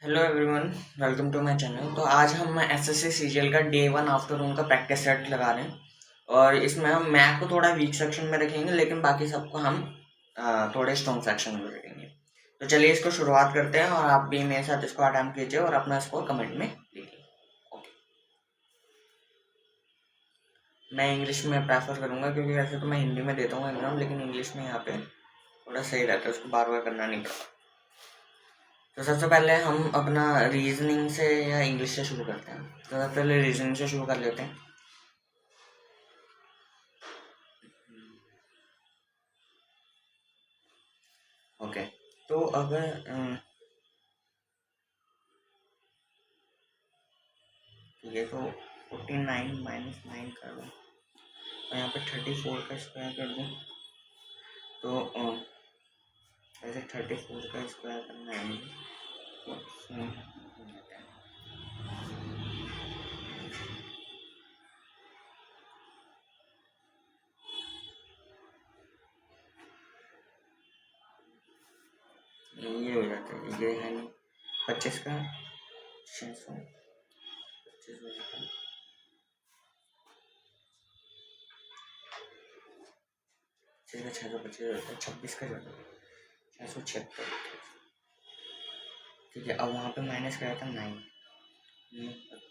Hello everyone, welcome to my channel. तो आज हम एसएससी सीजीएल का डे 1 आफ्टरनून का प्रैक्टिस सेट लगा रहे हैं और इसमें हम मैथ को थोड़ा वीक सेक्शन में रखेंगे, लेकिन बाकी सबको हम थोड़े स्ट्रॉन्ग सेक्शन में रखेंगे। तो चलिए इसको शुरुआत करते हैं और आप भी मेरे साथ इसको अटेम्प्ट कीजिए और अपना स्कोर कमेंट में लिखिए। ओके, मैं इंग्लिश में प्रेफर करूँगा क्योंकि वैसे तो मैं हिंदी में देता हूँ एग्जाम, लेकिन इंग्लिश में यहाँ पे थोड़ा सही रहता है, उसको बार बार करना नहीं पड़ता। तो सबसे पहले हम अपना रीजनिंग से या इंग्लिश से शुरू करते हैं। तो सबसे पहले रीजनिंग से शुरू कर लेते हैं। ओके, तो अगर ये तो 49 माइनस 9 कर दूँ और यहाँ पे 34 का स्क्वायर कर दूँ तो ऐसे 34 का स्क्वायर करना है मुझे। ये हो जाता है, ये है नहीं 25 का 600 25 हो जाता है, 6 का 625 हो जाता है, 26 का जाता है 676। ठीक है, अब वहाँ पे माइनस कराया था 9,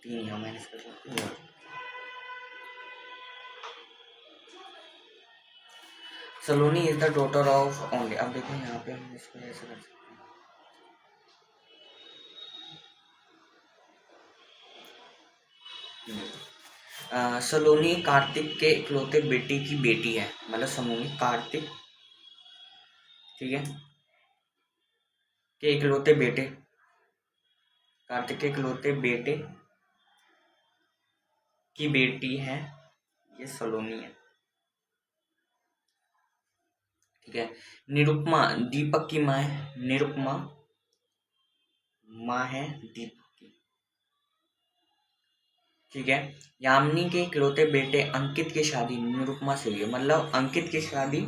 3 यहाँ माइनस कर सकते हो। Saloni is the daughter of only. अब देखो यहाँ पे हम इसको ऐसे कर सकते हैं। सलोनी कार्तिक के इकलौते बेटे की बेटी है, मतलब सलोनी कार्तिक, ठीक है, के इकलौते बेटे, कार्तिक के इकलौते बेटे की बेटी है, ये सलोनी है। ठीक है, निरुपमा दीपक की माँ है, निरुपमा माँ है दीपक की। ठीक है, यामिनी के इकलौते बेटे अंकित की शादी निरुपमा से हुई है, मतलब अंकित की शादी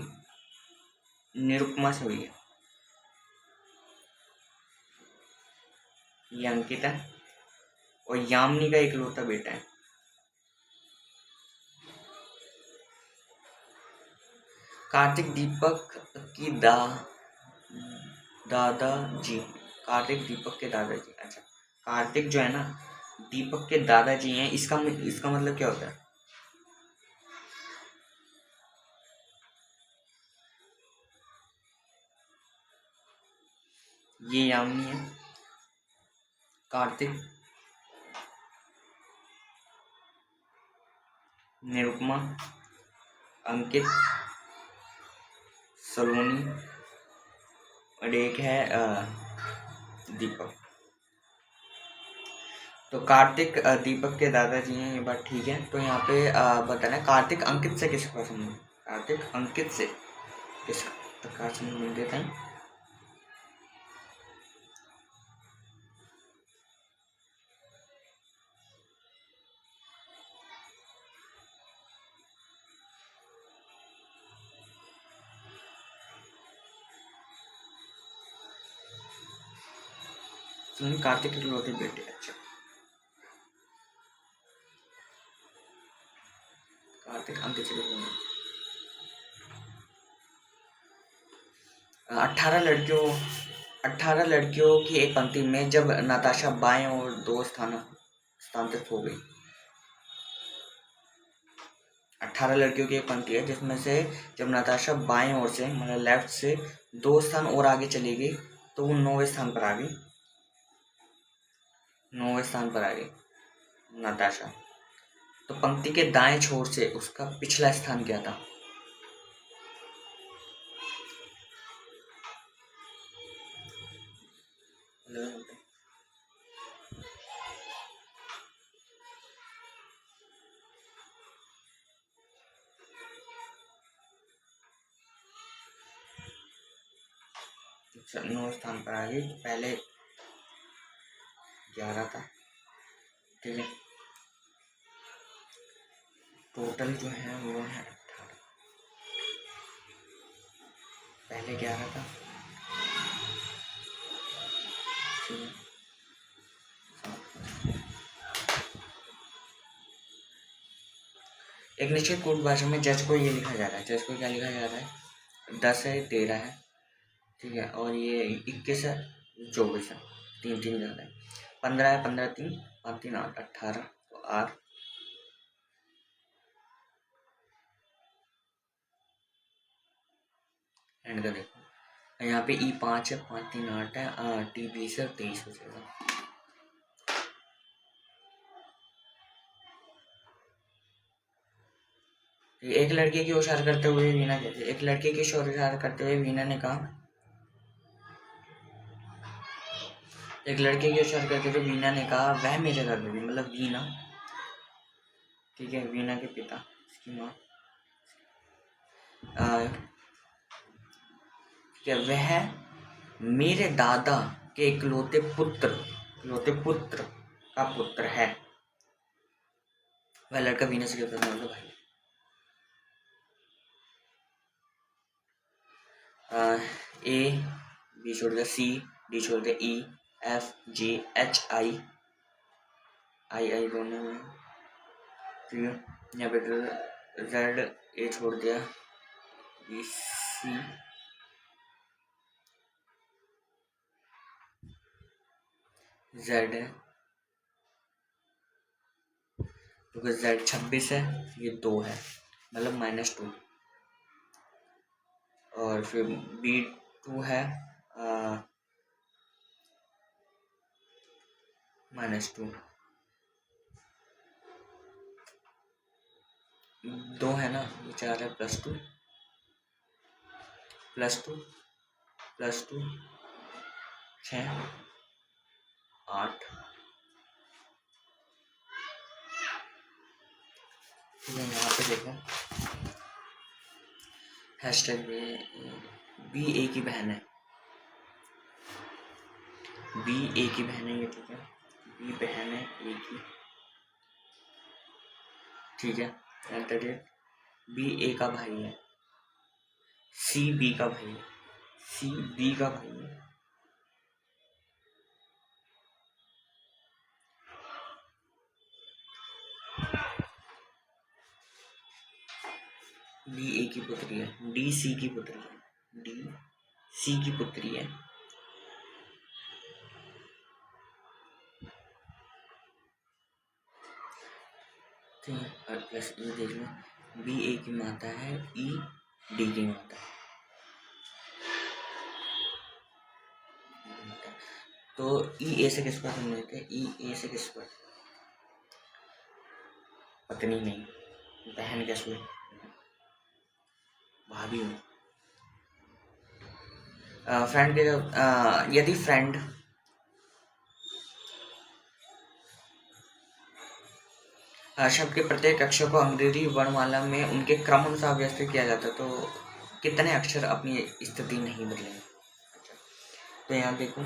निरुपमा से हुई है। ये अंकित है और यामिनी का इकलौता बेटा है। कार्तिक दीपक की दादाजी, कार्तिक दीपक के दादाजी। अच्छा, कार्तिक जो है ना दीपक के दादाजी हैं, इसका मतलब क्या होता है? ये यामिनी है, कार्तिक, निरुपमा, अंकित, सलोनी और एक है दीपक। तो कार्तिक दीपक के दादाजी हैं, ये बात ठीक है। तो यहाँ पे बताना है कार्तिक अंकित से किस प्रकार संबंध, कार्तिक अंकित से किस प्रकार संबंधित है? कार्तिक के इकलौते बेटे। अच्छा, कार्तिक अंकित से 18 लड़कियों 18 लड़कियों की एक पंक्ति में जब नताशा बाएं और दो स्थानांतरित हो गई। 18 लड़कियों की एक पंक्ति है जिसमें से जब नताशा बाएं ओर से, मतलब लेफ्ट से 2 स्थान और आगे चली गई तो वो 9वें स्थान पर आ गई। 9वें स्थान पर आ गई नताशा। तो पंक्ति के दाएं छोर से उसका पिछला स्थान क्या था? अच्छा, 9 स्थान पर आ गई, तो पहले 11 था। ठीक है, टोटल जो है वो है 18, पहले 11 था। ठीक है, एक निश्चित कोड भाषा में जज को ये लिखा जा रहा है, जज को क्या लिखा जा रहा है, 10 है, 13 है, ठीक है, और ये 21 है, 24 है, 3 ज़्यादा है, 15 है, 15 3 5 3 8 18, तो आर एंड का देखो यहाँ पे ई 5 है, 5 3 8 है, टी 20 है, 23 हो जाएगा। एक लड़के की होशियार करते हुए वीना कहती है, एक लड़के की होशियार करते हुए वीना ने कहा, एक लड़के की होशियार करते हुए वीना ने कहा, वह मेरे घर में भी, मतलब वीना, ठीक है, वीना के पिता, इसकी माँ, क्या वह मेरे दादा के इकलौते पुत्र का पुत्र है। वह लड़का वीना से कहता है, भाई ए बी छोड़ दिया, सी डी छोड़ दिया, E F G H I आई दोनों में, ठीक है, यहाँ पे जेड ए छोड़ दिया, बी सी जेड है, क्योंकि जेड 26 है, ये 2 है, मतलब -2, और फिर बी 2 है, -2, 2 है ना, ये 4 है, +2 +2 6 8, यहाँ पे देखो हैशटैग बी ए की बहन है, बी ए की बहन है ये, ठीक है, बी बहन है ए की, ठीक है, बी ए का भाई है, सी बी का भाई है, सी बी का भाई है, डी ए की पुत्री है, डी सी की पुत्री है, डी सी की पुत्री है, ठीक है, और प्लस ई देख लो, बी ए की माता है, ई डी की माता है, तो ई ए से किस पर हम लेते हैं, ई ए से किस पर, पत्नी नहीं, बहन कैसे हुई, भाभी हूँ, फ्रेंड के, यदि फ्रेंड शब्द के प्रत्येक अक्षर को अंग्रेजी वर्णमाला में उनके क्रम अनुसार व्यवस्थित किया जाता है, तो कितने अक्षर अपनी स्थिति नहीं बदलेंगे। तो यहाँ देखो,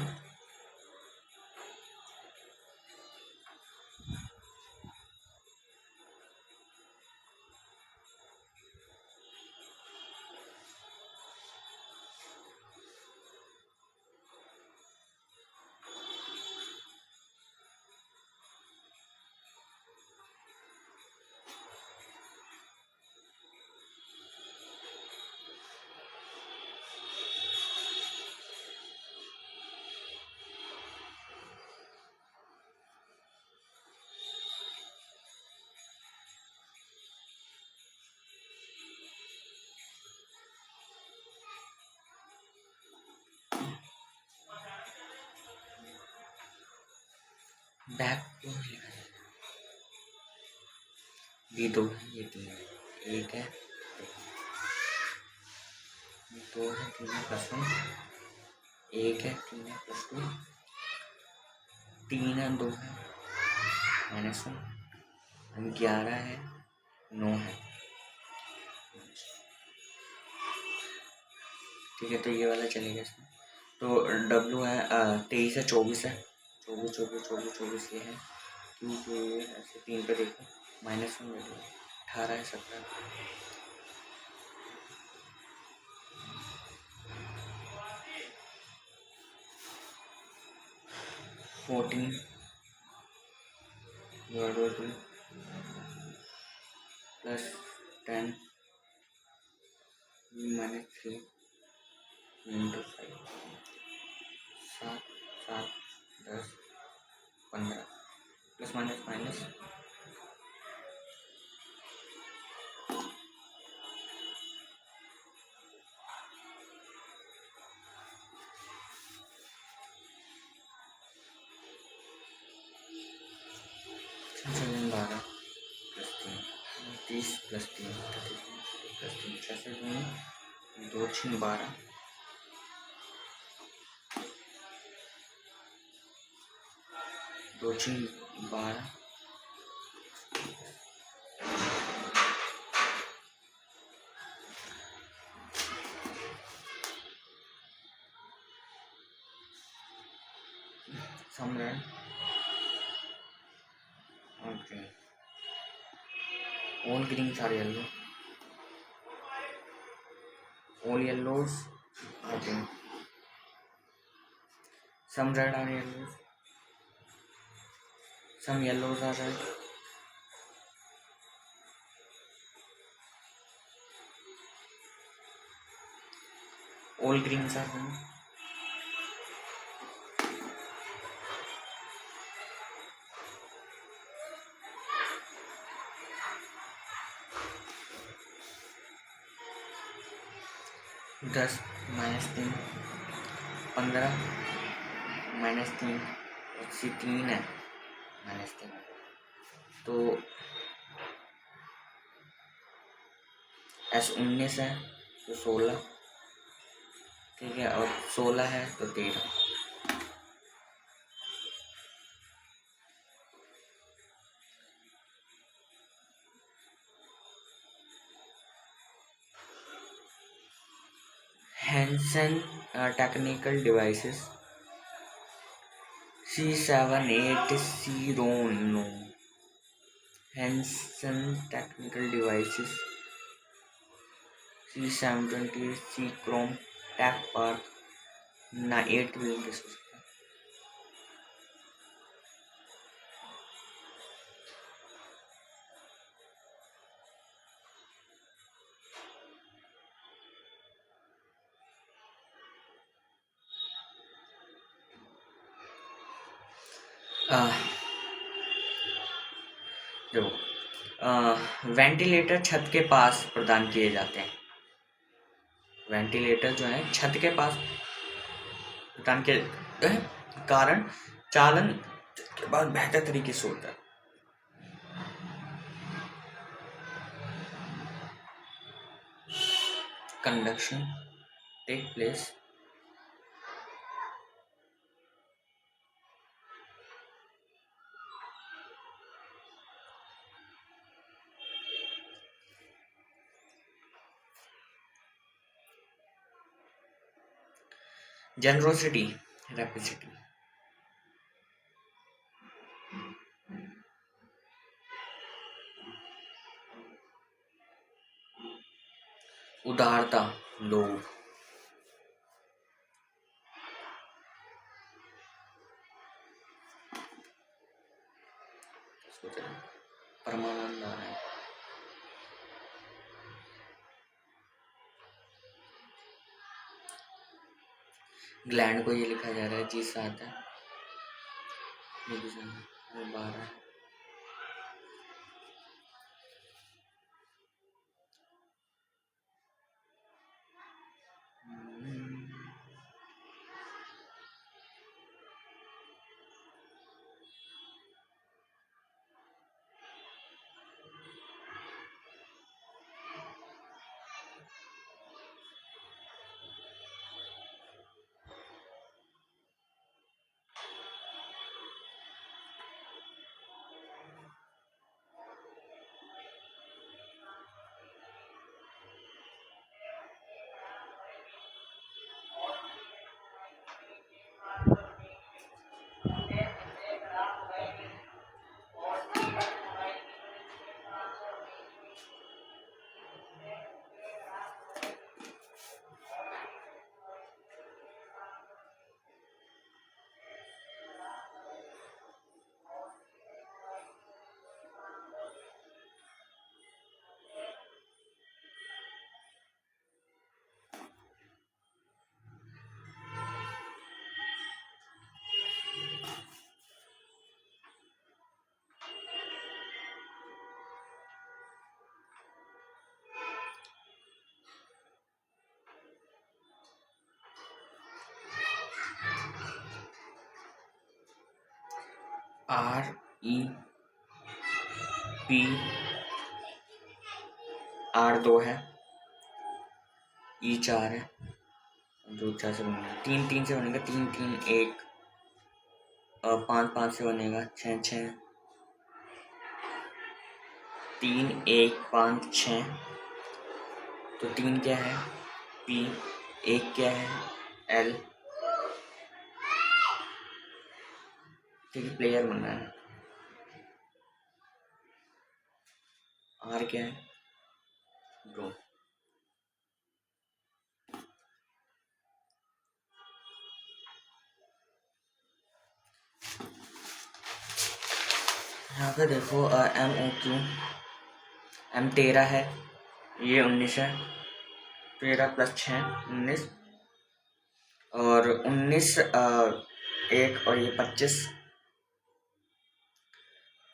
बैक लिखा जाए, ये 2 है, ये 3 है, 1 है, 2 है, 3 है, +1, 1 है, 3 है, +2, 3 है, 2 है, -1, 11 है, 9 है, ठीक है, तो ये वाला चलेगा इसमें। तो डब्लू है 23 है, 24 है, 24 ये है, क्योंकि ऐसे 3 पे देखो, -1 वैल्यू 18 है, 17, 14 +2 10 minus 3 into 5 7 7 10 15 plus minus minus संचालन 12 plus 3 30 plus 3 plus 3 66 2 6 12 2 6 12 somewhere. Okay, all greens are yellow, all yellows are green, some red are yellows, some yellows are red, all greens are green. दस minus 3 15 minus 3 सी 3 है minus 3 तो S 19 है तो 16 ठीक है और 16 है तो 13 Hansen technical devices C78 Hansen technical devices C720 C Chrome Tech Park ना 8 बिलियन के सोच देखो वेंटिलेटर छत के पास प्रदान किए जाते हैं वेंटिलेटर जो है छत के पास प्रदान किए जाते हैं कारण चालन के बाद बेहतर तरीके से होता है conduction take place generosity rapidity उदारता लोभ परमानंद नारायण ग्लैंड को ये लिखा जा रहा है जी 7 है 12 REP, R2 है, E4 है, 2 4 से बनेगा, 3 3 से बनेगा, 3 3 1, 5 5 से बनेगा, 6 6, 3 1 5 6, तो 3 क्या है P, 1 क्या है L, ठीक है, प्लेयर बनना है, R क्या है ड्रॉ, यहाँ पे देखो MOQ, M13 है, ये 19 है, 13 + 6 19, और 19 1 और ये 25,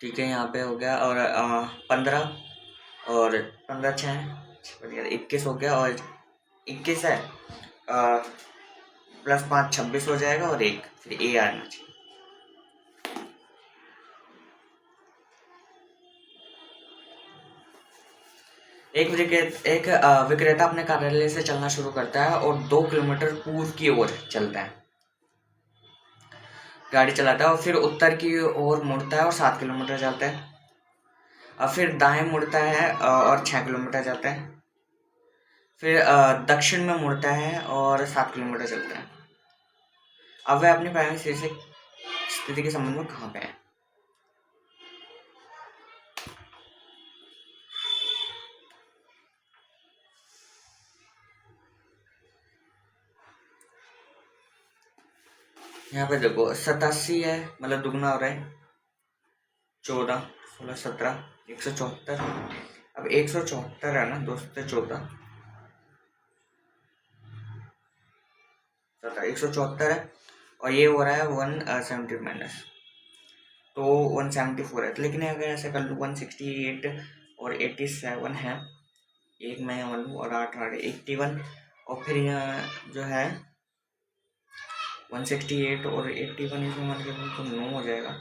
ठीक है, यहाँ पे हो गया, और 15 और 15 6 21 हो गया, और 21 है +5 26 हो जाएगा, और 1 फिर A आना चाहिए। एक विक्रेता अपने कार्यालय से चलना शुरू करता है और 2 किलोमीटर पूर्व की ओर चलता है, गाड़ी चलाता है, और फिर उत्तर की ओर मुड़ता है और 7 किलोमीटर जाता है, और फिर दाएं मुड़ता है और 6 किलोमीटर जाता है, फिर दक्षिण में मुड़ता है और 7 किलोमीटर चलता है। अब वह अपनी प्रारंभिक स्थिति के संबंध में कहाँ पे है? यहाँ पे देखो 87 है, मतलब दुगना हो रहा है, 14 16 17 174, अब 174 है ना, 2 से 14 174 है, और ये हो रहा है 170 माइनस, तो 174 है, लेकिन अगर ऐसे कर लूँ 168 और 87 है, एक मैं मान लूँ, और 8 8 81, और फिर यहाँ जो है 168 और 81 इसमें मान के तो 9 हो जाएगा,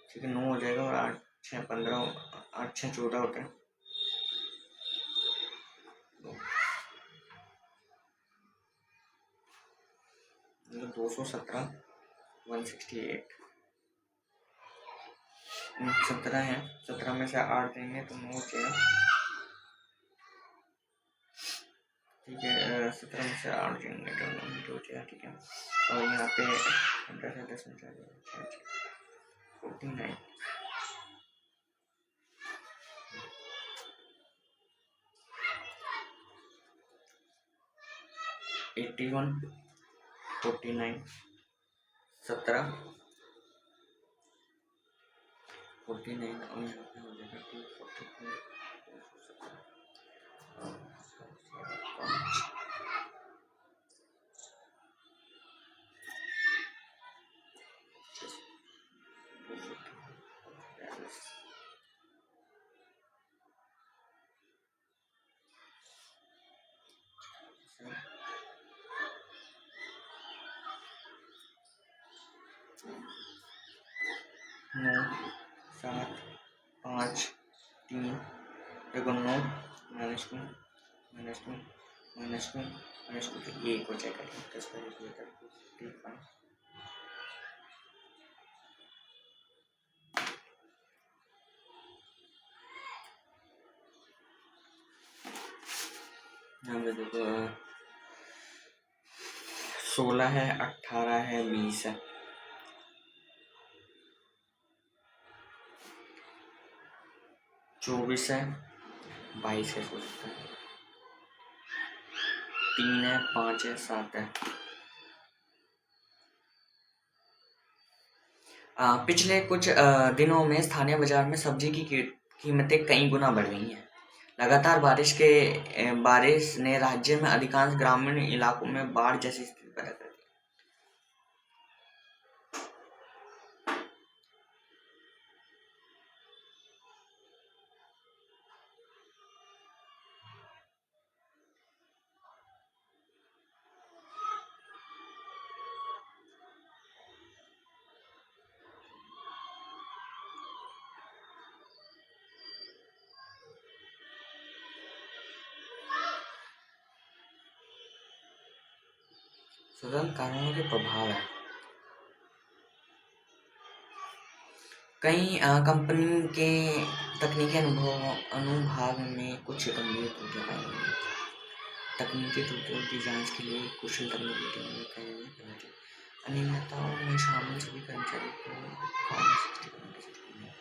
ठीक है, 9 हो जाएगा, और 8 6 15, 8 6 14 होते हैं, 217 168 17 है, 17 में से 8 देंगे तो 9 हो जाएगा, ठीक है, 17 में से 8 देंगे तो 9 हो जाएगा, ठीक है, और यहाँ पे 15 से 10 में 49 81 49 17 49, और यहाँ पे हो जाएगा 244 9 7 5 3, देखो 9 -2 -2 -2 -2, तो ये 1 हो जाएगा, 10 पर 1 होता है, ठीक है, यहाँ पे देखो 16 है, 18 है, 20 है, 24 है, 22 है, 3 है, 5 है, 7 है। पिछले कुछ दिनों में स्थानीय बाजार में सब्जी की कीमतें कई गुना बढ़ गई हैं। लगातार बारिश ने राज्य में अधिकांश ग्रामीण इलाकों में बाढ़ जैसी स्थिति पैदा कर दी। सघन कारणों के प्रभाव है। कई कंपनी के तकनीकी अनुभाग में कुछ गंभीर त्रुटियां पाई गई। तकनीकी त्रुटियों की जांच के लिए कुशल तकनीकी टीम में अनियमितताओं में शामिल सभी कर्मचारियों को काम से करने की जरूरत है।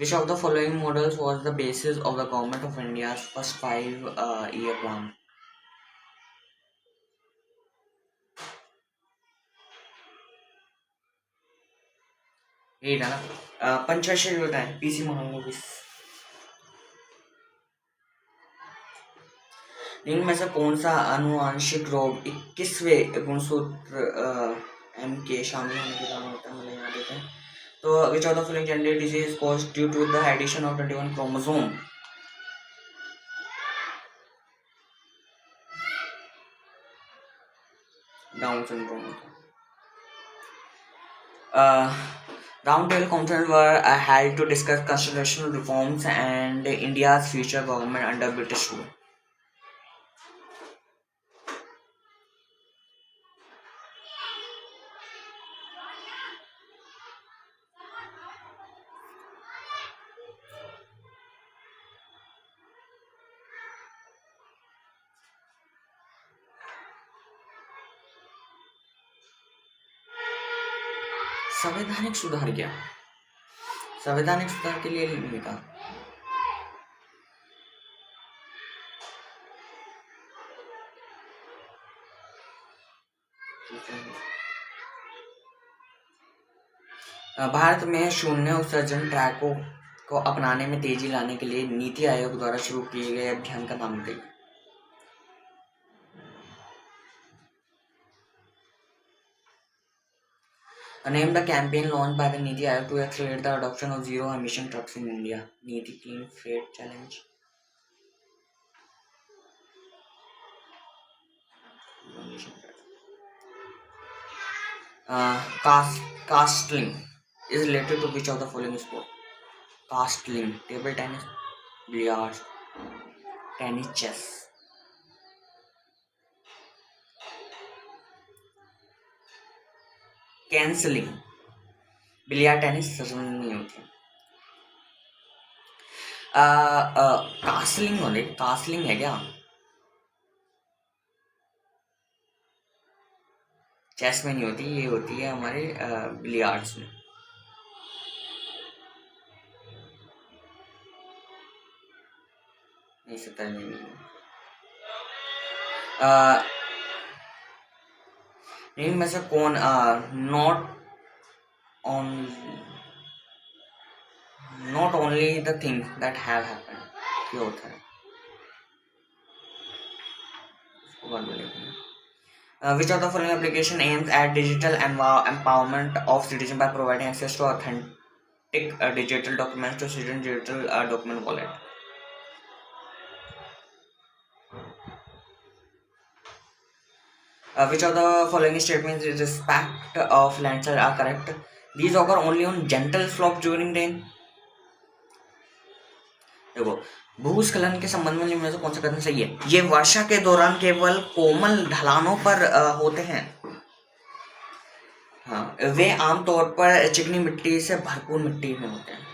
Which of the following models was the basis of the Government of India's first 5-year plan? ये ना पंचाशरी बताएं पीसी महामूविस। इनमें से कौन सा आनुवांशिक रोग 21वें गुणसूत्र एम के शामिल होने के कारण होता है, मतलब यहाँ देते हैं। तो which of the following genetic disease caused due to the addition of 21 chromosome? Down syndrome. Roundtable conference were held to discuss constitutional reforms and India's future government under British rule. संवैधानिक सुधार क्या? संवैधानिक सुधार के लिए लिखा भारत में शून्य उत्सर्जन ट्रैकों को अपनाने में तेजी लाने के लिए नीति आयोग द्वारा शुरू किए गए अभियान का नाम बताइए। Name the campaign launched by the Niti Aayog to accelerate the adoption of zero-emission trucks in India. Niti Clean Freight Challenge. Castling is related to which of the following sport? Castling, table tennis, billiards, tennis, chess. Cancelling, billiard tennis सच में नहीं होती। कास्लिंग होने कास्लिंग है क्या? Chess में नहीं होती, ये होती है हमारे बिलियर्ड्स में। नहीं सकता नहीं। इनमें से कौन not only the things that have happened क्या होता है? Which of the following application aims at digital empowerment of citizens by providing access to authentic digital documents to citizen digital document wallet? Which of the following statements in respect of landslide are correct? These occur only on gentle slopes during rain. देखो, भूस्खलन के संबंध में इनमें से कौन सा कथन सही है? ये वर्षा के दौरान केवल कोमल ढलानों पर होते हैं। हाँ, वे आमतौर पर चिकनी मिट्टी से भरपूर मिट्टी में होते हैं।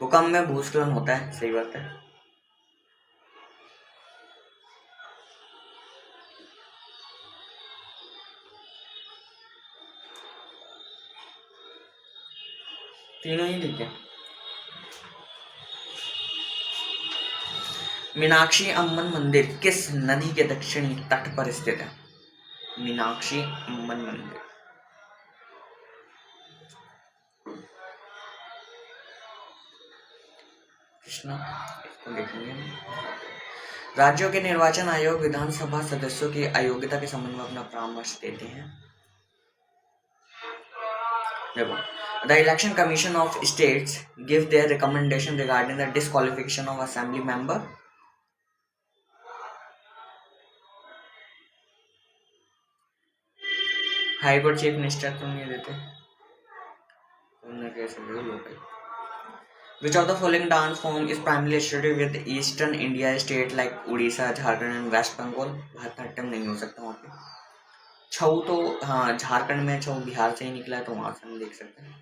भूकंप में भूस्खलन होता है, सही बात है। तीनों ही ठीक है। मीनाक्षी अम्मन मंदिर किस नदी के दक्षिणी तट पर स्थित है? मीनाक्षी अम्मन मंदिर कृष्णा, इसको देखेंगे। राज्यों के निर्वाचन आयोग विधानसभा सदस्यों की अयोग्यता के संबंध में अपना परामर्श देते हैं। देखो, The Election Commission of States give their recommendation regarding the disqualification of assembly member. High court chief minister तुम नहीं देते, तुमने कैसे दे लो भाई. Which of the following dance form is primarily associated with Eastern India state like Odisha, Jharkhand and West Bengal? Bharatanatyam नहीं हो सकता वहाँ पे. छऊ तो हाँ झारखंड में, छऊ बिहार से ही निकला है तो वहाँ से हम देख सकते हैं.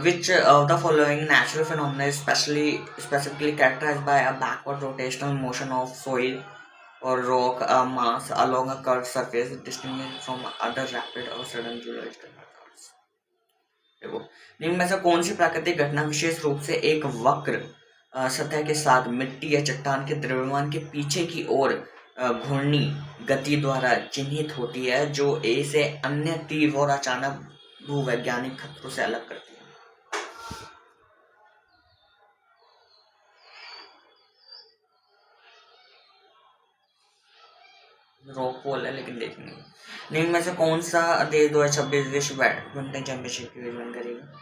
Which of the following natural phenomena is specifically characterized by a backward rotational motion of soil or rock mass along a curved surface distinguished from other rapid or sudden geological methods? देखो, निम्न में से कौन सी प्राकृतिक घटना विशेष रूप से एक वक्र सतह के साथ मिट्टी या चट्टान के द्रव्यमान के पीछे की ओर घूर्णी गति द्वारा चिन्हित होती है, जो ए से अन्य तीव्र और अचानक भूवैज्ञानिक खतरों से अलग करती है? रॉकवॉल है, लेकिन देखेंगे. निम्न में से कौन सा देश 2026 विश्व बैडमिंटन चैंपियनशिप की मेजबान करेगा?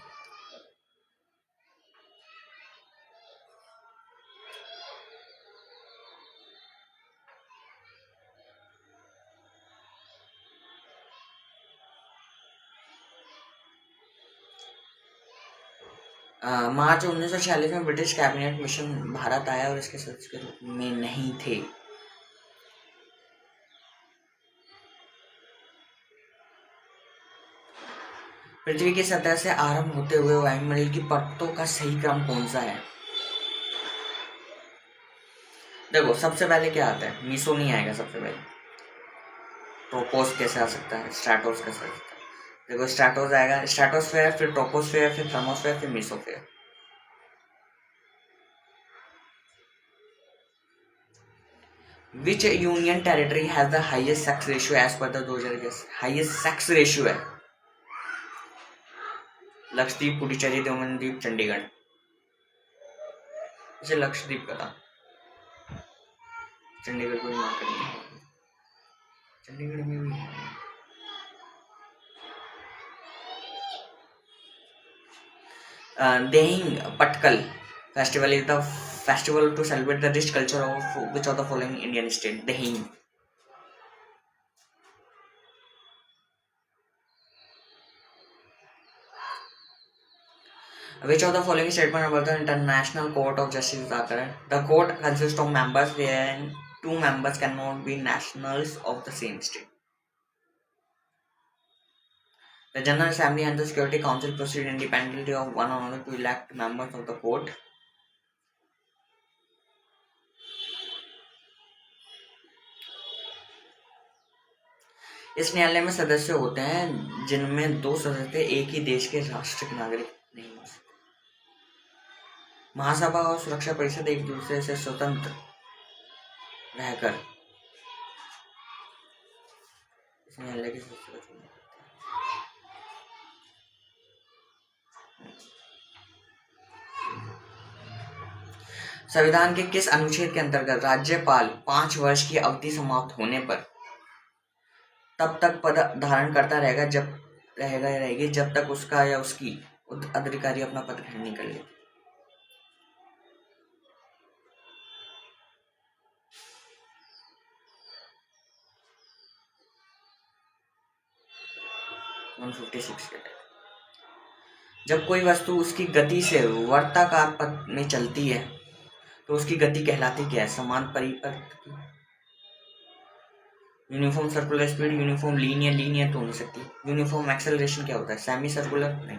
मार्च 1946 में ब्रिटिश कैबिनेट मिशन भारत आया और इसके सदस्य के रूप में नहीं थे. पृथ्वी की सतह से आरंभ होते हुए वायुमंडल की परतों का सही क्रम कौन सा है? देखो, सबसे पहले क्या आता है? मीसो नहीं आएगा सबसे पहले. ट्रोपोस कैसे आ सकता है? स्ट्रैटोस कैसे आ सकता है? देखो, स्ट्रैटोस आएगा, स्ट्रैटोस्फेयर, फिर ट्रोपोस्फेयर, फिर थर्मोस्फेयर, फिर mesosphere. Which union territory has the highest sex ratio as per the 2000? Highest sex ratio है लक्षद्वीप, पुडुचेरी, दमन द्वीप, चंडीगढ़. इसे लक्षद्वीप का था, चंडीगढ़ को मार कर दिया. चंडीगढ़ में भी Dehing Patkai festival is the festival to celebrate the rich culture of which of the following Indian state? Dehin. Which of the following statement about the International Court of Justice is correct? The court consists of members wherein two members cannot be nationals of the same state. The General Assembly and the Security Council proceed independently of one another to elect members of the court. इस न्यायालय में सदस्य होते हैं जिनमें दो सदस्य एक ही देश के राष्ट्र के नागरिक नहीं हो सकते. महासभा और सुरक्षा परिषद एक दूसरे से स्वतंत्र रहकर इस न्यायालय के सदस्य. संविधान के किस अनुच्छेद के अंतर्गत राज्यपाल 5 वर्ष की अवधि समाप्त होने पर तब तक पद धारण करता रहेगी जब तक उसका या उसकी अधिकारी अपना पद ग्रहण नहीं कर ले? जब कोई वस्तु उसकी गति से वर्ताकार पथ में चलती है तो उसकी गति कहलाती क्या है? समान परिपथ की. Uniform circular speed, uniform linear तो नहीं सकती. यूनिफॉर्म एक्सेलरेशन क्या होता है? सेमी सर्कुलर नहीं.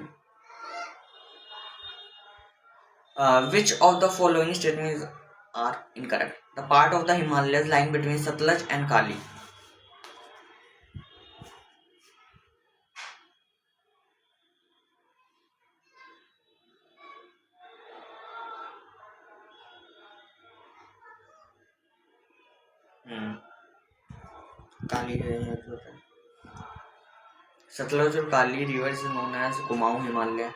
Which of the following statements are incorrect? The part of the Himalayas lying between Satluj and Kali. Kali Satluj और Kali river is known as Kumaon Himalaya.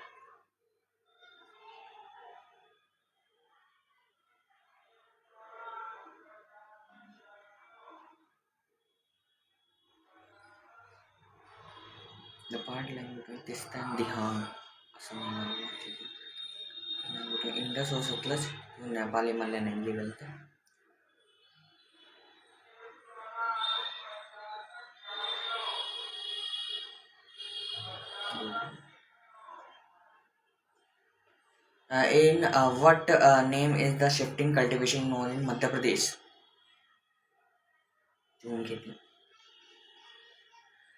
The part line between Tista and Dihang, Assam में मालूम between Indus और सतलज, वो नेपाली में लेने के लिए गलते हैं. In what name is the shifting cultivation known in Madhya Pradesh?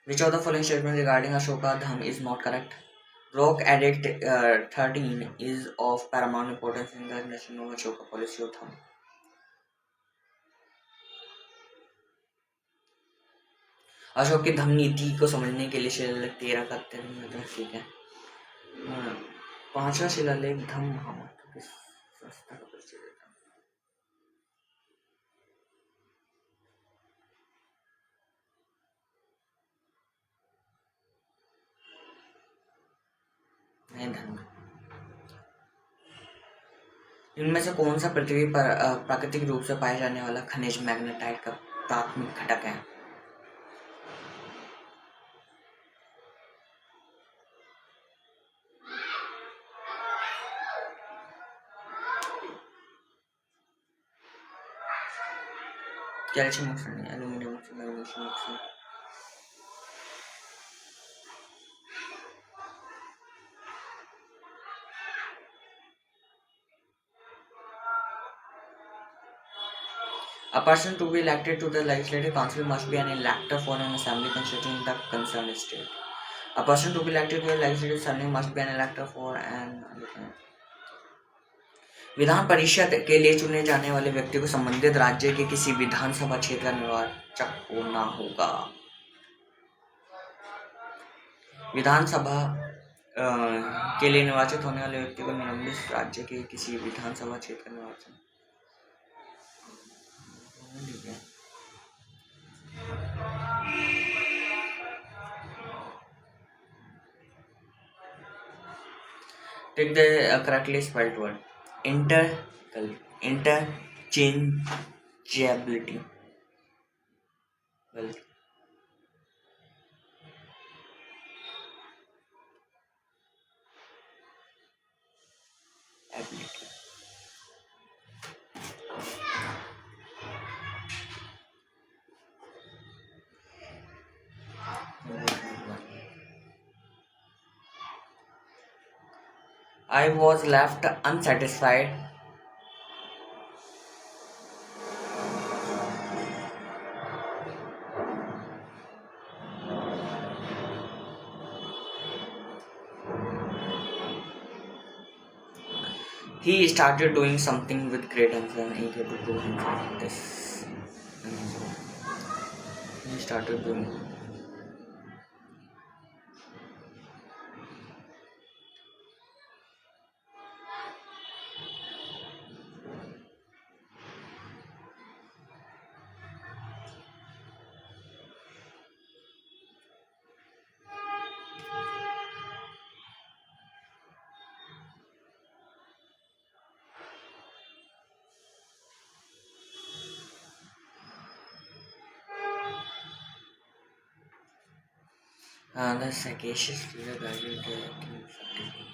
Which of the following statements regarding Ashoka Dham is not correct? Rock Edict 13 is of paramount importance in the national Ashoka policy of Dham. Ashok की धम नीति को समझने के लिए शिलालेख 13 का उत्तर ठीक है. पांचवा शिलालेख धम महामंत्र किस संस्था का परिचय देता है? नहीं धर्म. इनमें से कौन सा पृथ्वी पर प्राकृतिक रूप से पाए जाने वाला खनिज मैग्नेटाइट का प्राथमिक घटक है? Calcium oxide, aluminium oxide, magnesium oxide. A person to be elected to the legislative council must be an elector for an assembly constituting the concerned state. A person to be elected to the legislative assembly must be an elector for an Vidhan Parishad के लिए चुने जाने वाले व्यक्ति को संबंधित राज्य के किसी विधानसभा क्षेत्र का निर्वाचक होना होगा. विधानसभा के लिए निर्वाचित होने वाले व्यक्ति को निम्नलिखित राज्य के किसी विधानसभा क्षेत्र का निर्वाचन. Take the correctly spelled word. Interchangeability. Well, ability. I was left unsatisfied. He started doing something with great concern. He had to do this. He started doing. The sagacious leader guided the king effectively.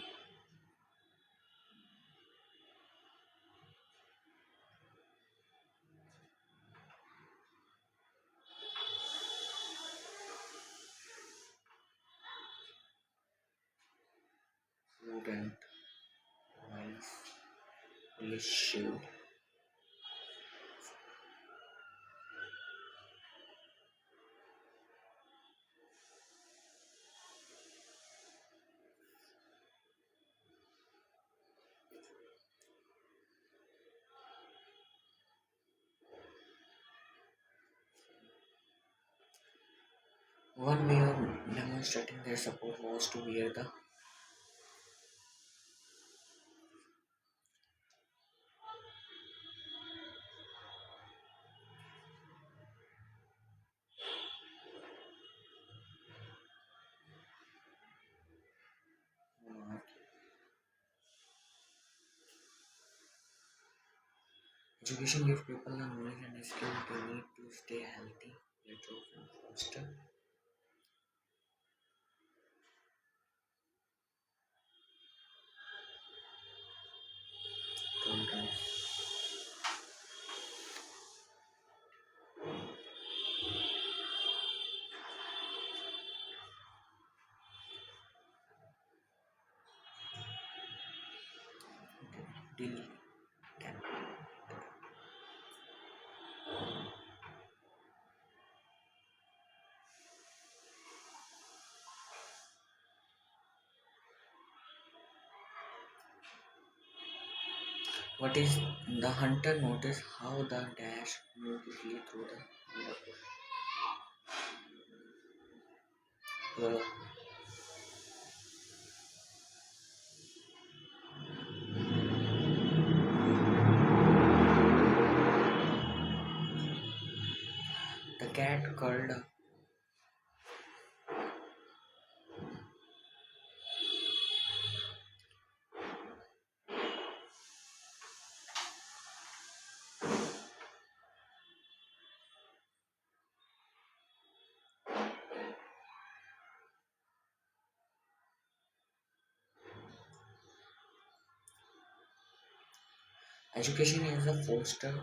Prudent, wise, fully shield. One way of demonstrating their support was to wear the education gives people the knowledge and skill they need to stay healthy, better, and faster. will can. What is the hunter noticed how the dash moved quickly through the the cat curled up. Education is a foster.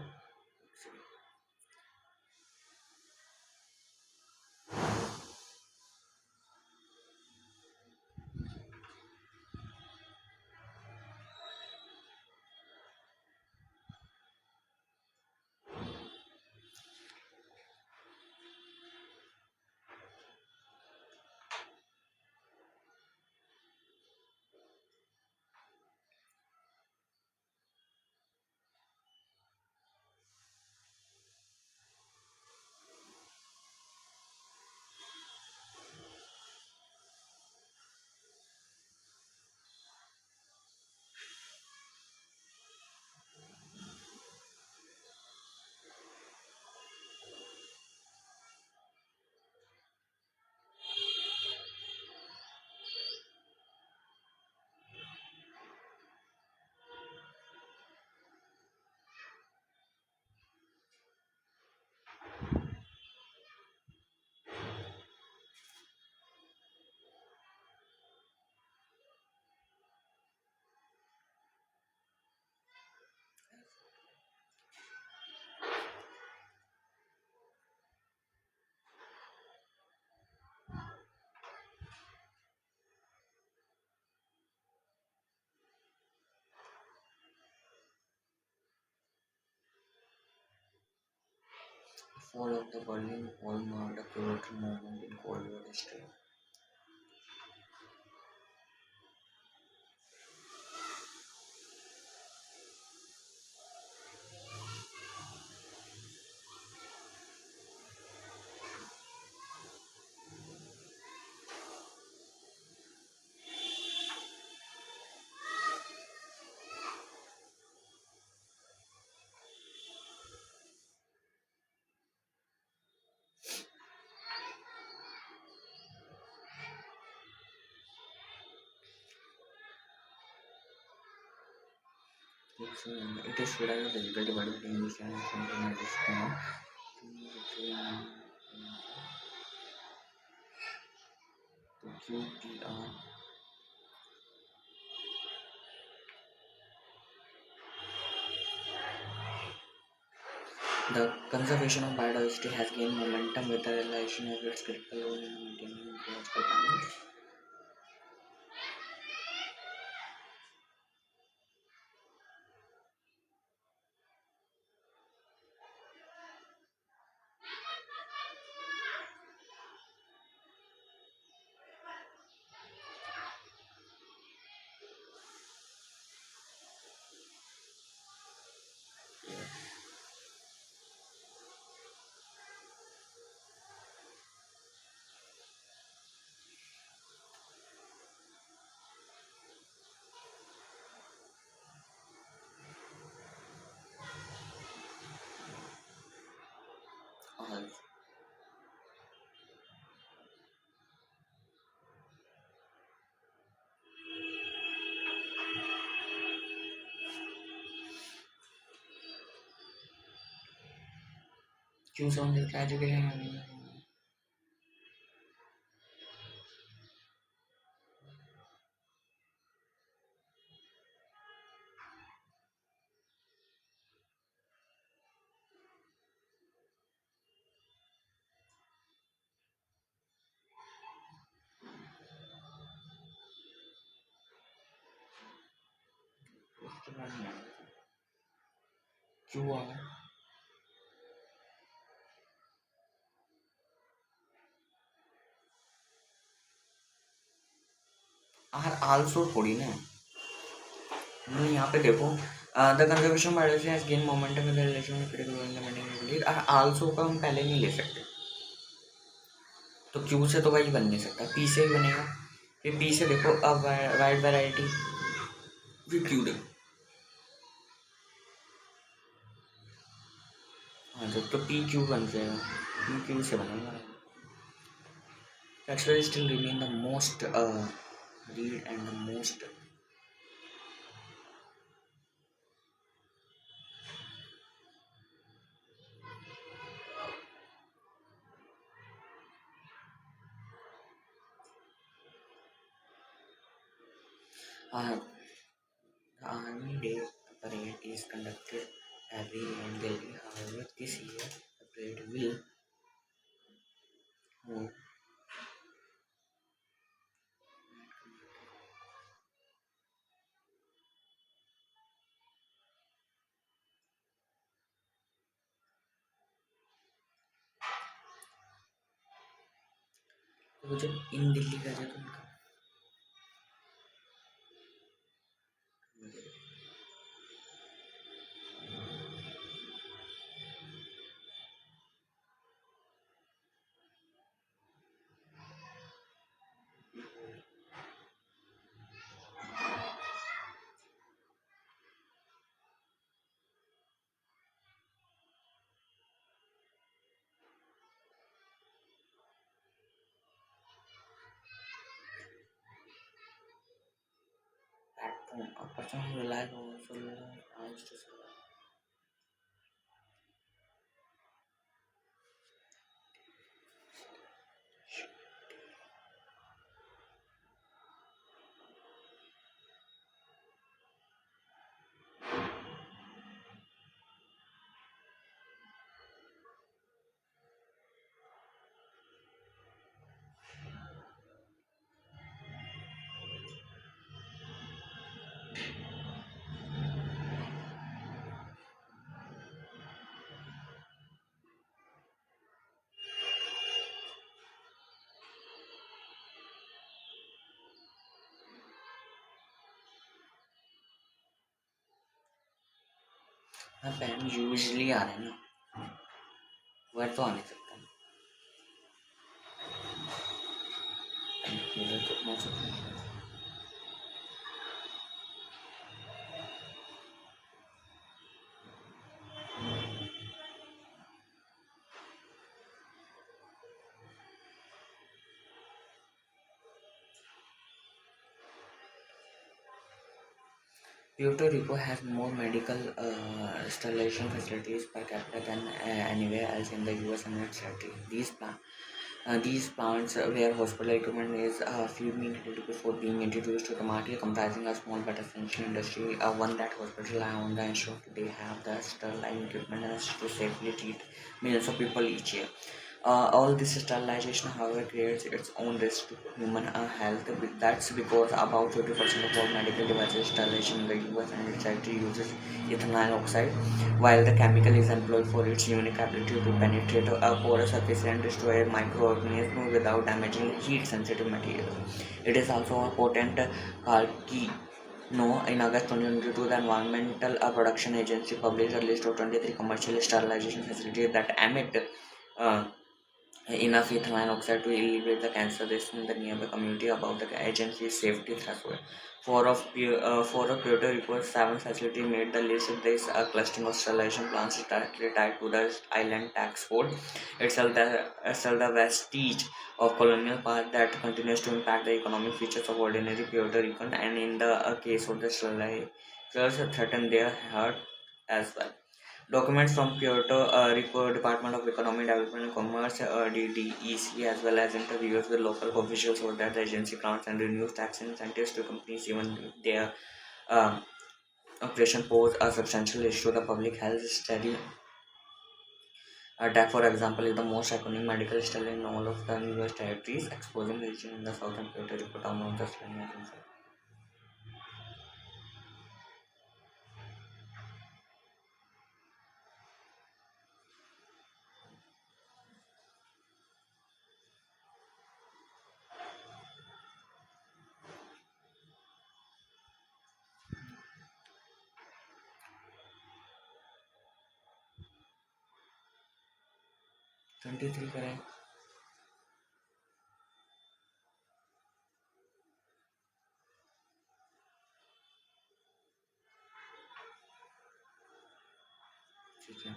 Fall of the Berlin Wall marked a pivotal moment in Cold War history. It is should have a difficult divided between English and synchronization. The QTR. The conservation of biodiversity has gained momentum with the realization of its critical role in maintaining ecological balance. All choose on this education. QR are also थोड़ी ना, नहीं यहाँ पे देखो, the conservation policy has gain momentum in the relation with critical implementing और also का हम पहले नहीं ले सकते, तो क्यू से तो भाई बन नहीं सकता, पी से ही बनेगा। फिर पी से देखो, अब वाइड वैरायटी, फिर क्यू देखो, हाँ तो पी क्यू बन जाएगा, पी क्यू से बनेगा। Actually still remain the most read and the most uh, the Army Day parade is conducted every year in Delhi. However, this year the parade will move. तो जब इन दिल्ली का जब उनका platform, a person who relies on solar arms to survive. हाँ pan usually आ रहे हैं ना, वह तो आ नहीं सकता, मुझे तो most of them- Puerto Rico has more medical sterilization facilities per capita than anywhere else in the US and its territory. These plants where hospital equipment is few needed before being introduced to the market, comprising a small but essential industry, one that hospitals rely on the ensure they have the sterile equipment to safely treat millions of people each year. All this sterilization, however, creates its own risk to human health. That's because about 50% of all medical devices sterilization in the US and its territory uses ethanol oxide. While the chemical is employed for its unique ability to penetrate a porous surface and destroy microorganisms without damaging heat-sensitive materials, it is also a potent carcinogen. No, in August 2022, the Environmental Production Agency published a list of 23 commercial sterilization facilities that emit uh, enough ethylene oxide to alleviate the cancer risk in the nearby community above the agency's safety threshold. Four of Puerto Rico's seven facilities made the list. This clustering of sterilization plants is directly tied to the island tax code itself, the vestige of colonial past that continues to impact the economic features of ordinary Puerto Rican, and in the case of the sterilizers, threaten their health as well. Documents from Puerto Rico Department of Economic Development and Commerce (DDEC) as well as interviews with local officials showed that the agency grants and renews tax incentives to companies even if their uh, operation pose a substantial issue to the public health. Steady attack, for example, is the most iconic medical study in all of the US territories, exposing the region in the southern Puerto Rico town of the Slovenia. 23 करें। ठीक है,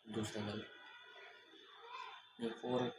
दूसरा गलत, नहीं 4 है।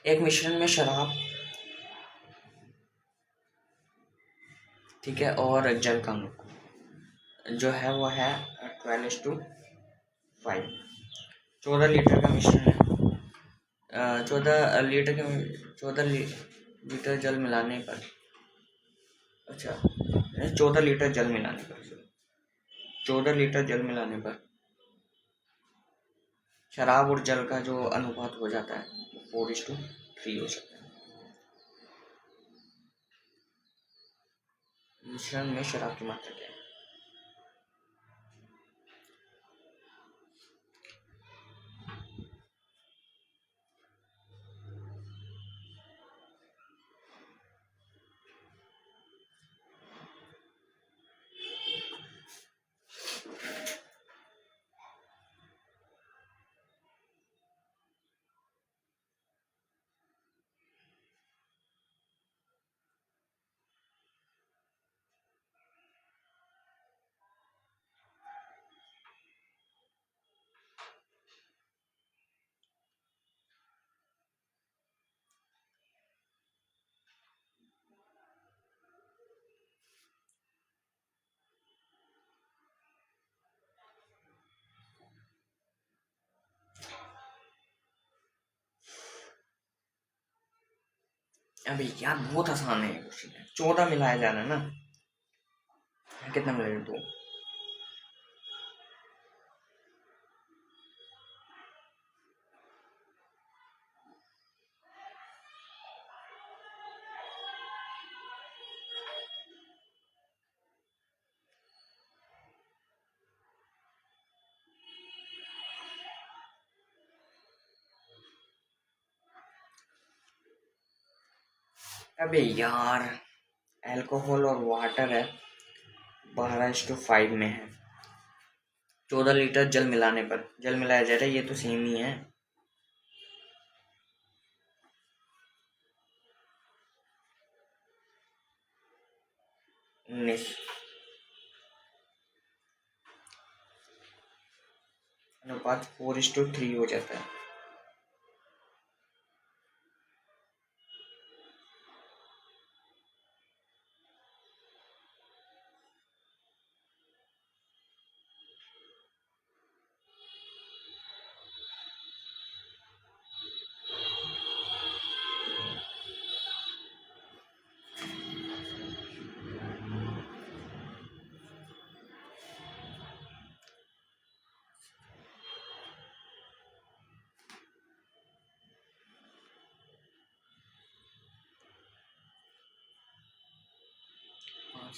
एक मिश्रण में शराब, ठीक है, और जल का अणु जो है वो है 12:5। 14 लीटर का मिश्रण है। 14 लीटर जल मिलाने पर, अच्छा 14 लीटर जल मिलाने पर, 14 लीटर जल मिलाने पर शराब और जल का जो अनुपात हो जाता है 4:3 हो सकता है। मिश्रण में शराब की मात्रा क्या है? अबे यार बहुत आसान है ये क्वेश्चन। 14 मिलाया जा रहा है ना, कितना मिलेगा? 2। अबे यार अल्कोहल और वाटर है, 12:5 में है। 14 लीटर जल मिलाने पर, जल मिलाया जा रहा है, ये तो सेम ही है। 19 अनुपात 4:3 हो जाता है।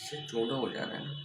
से 14 हो जा रहा है ना।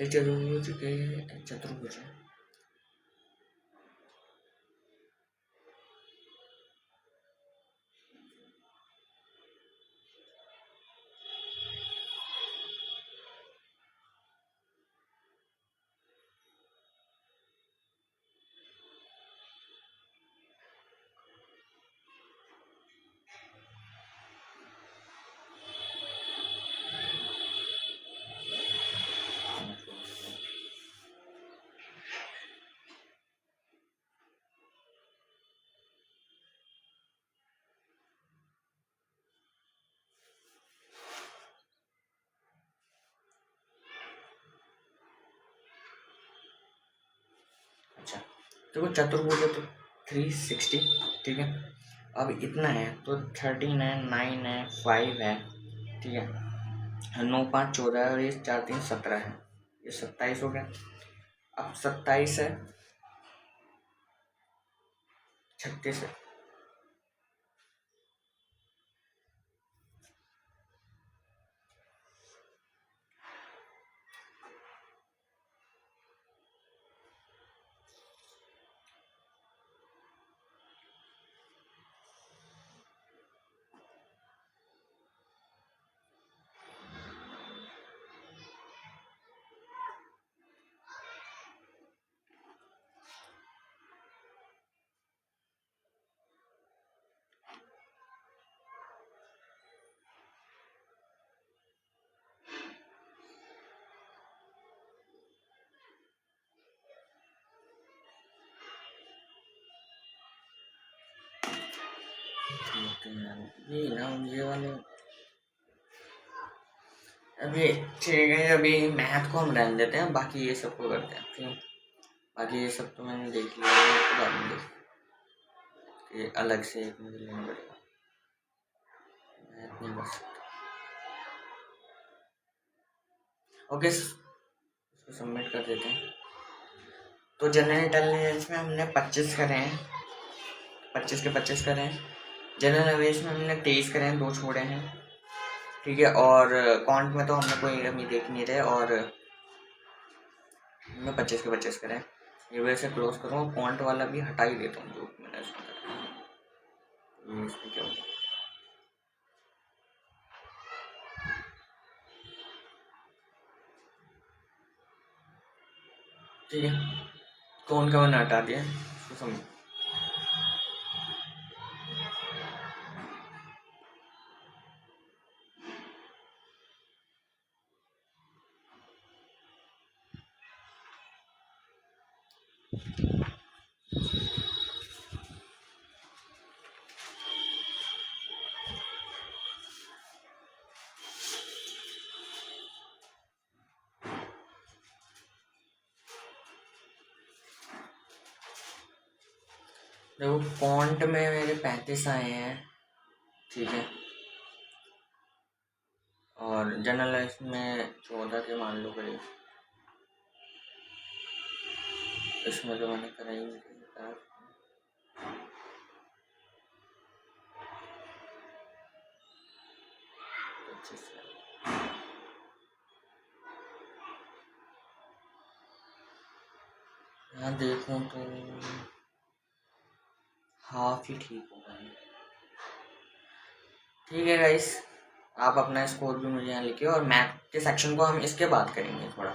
ये चतुर्भुज के चतुर्भुज है। अच्छा तो वो चतुर्भुज है तो 360, ठीक है। अब इतना है तो 13 है, 9 है, 5 है, ठीक है। 9, 5, 14 है और ये 4, 3, 17 है, ये 27 हो गया। अब 27 है, 36 है। ये ना ये वाले अभी ठीक है। अभी मैथ को हम रहने देते हैं, बाकी ये सब को करते हैं, ठीक है। बाकी ये सब तो मैंने देख लिया है, इसके बाद में ये अलग से एक मुझे लेना पड़ेगा, मैथ नहीं कर सकता। ओके इसको सबमिट कर देते हैं। तो जनरल इंटेलिजेंस में हमने 25 करे हैं, 25 के 25 करे हैं। जनरल अवेयर्स में हमने 23 करे हैं, 2 छोड़े हैं, ठीक है। और कॉन्ट में तो हमने कोई अभी देख नहीं रहे, और मैं 25 के 25 करे हैं। ये वजह से क्लोज करूँगा, कॉन्ट वाला भी हटा ही देता हूँ जो मैंने उसमें करा। ये इसमें क्या होगा, ठीक है, कौन का मैंने हटा दिया तो समझ। देखो फॉन्ट में मेरे 35 आए हैं, ठीक है, और जनरलाइज में 14 के मान लो करीब। इसमें तो मैंने करा ही नहीं था। यहाँ देखूं तो हाफ ही ठीक होगा। ठीक है गाइस, आप अपना स्कोर भी मुझे यहाँ लिखिए और मैथ के सेक्शन को हम इसके बाद करेंगे थोड़ा।